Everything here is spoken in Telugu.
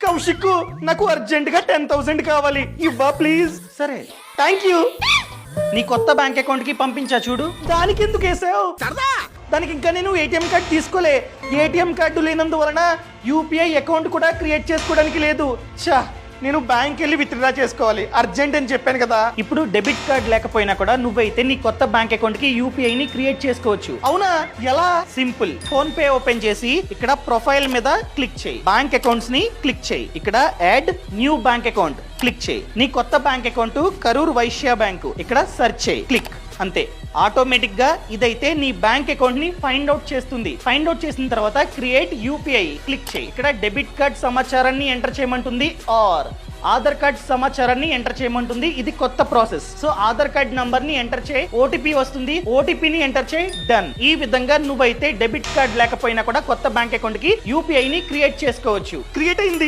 కౌశిక్ నాకు అర్జెంట్ గా 10,000 కావాలి, ఇవ్వా ప్లీజ్. సరే థ్యాంక్ యూ. నీ కొత్త బ్యాంక్ అకౌంట్ కి పంపించా చూడు. దానికి ఎందుకు వేసావు? దానికి ఇంకా నేను ఏటీఎం కార్డు తీసుకోలే. ఏటీఎం కార్డు లేనందువలన యూపీఐ అకౌంట్ కూడా క్రియేట్ చేసుకోవడానికి లేదు. చా, నేను బ్యాంక్ వెళ్ళి విత్డ్రా చేసుకోవాలి, అర్జెంట్ అని చెప్పాను కదా. ఇప్పుడు డెబిట్ కార్డ్ లేకపోయినా కూడా నువ్వైతే నీ కొత్త బ్యాంక్ అకౌంట్ కి యూపీఐ ని క్రియేట్ చేసుకోవచ్చు. అవునా? ఎలా? సింపుల్. ఫోన్ పే ఓపెన్ చేసి ఇక్కడ ప్రొఫైల్ మీద క్లిక్ చేయి, బ్యాంక్ అకౌంట్స్ ని క్లిక్ చేయి, ఇక్కడ add new bank account click చేయి. నీ కొత్త bank account Karur Vysya bank, ఇక్కడ సెర్చ్ చేయి, క్లిక్. అంతే, ఆటోమేటిక్ గా ఇదైతే నీ బ్యాంక్ అకౌంట్ ని ఫైండ్ అవుట్ చేస్తుంది. ఫైండ్ అవుట్ చేసిన తర్వాత క్రియేట్ యూపీఐ క్లిక్ చేయి. ఇక్కడ డెబిట్ కార్డ్ సమాచారాన్ని ఎంటర్ చేయమంటుంది, ఆర్ ఆధార్ కార్డ్ సమాచారాన్ని ఎంటర్ చేయమంటుంది. ఇది కొత్త process. So Aadhaar card number ని ఎంటర్ చేయి, ఓటీపీ వస్తుంది, ఓటీపీని ఎంటర్ చేయి, డన్. ఈ విధంగా నువ్వైతే డెబిట్ కార్డ్ లేకపోయినా కూడా కొత్త బ్యాంక్ అకౌంట్ కి యూపీఐ ని క్రియేట్ చేసుకోవచ్చు. క్రియేట్ అయింది.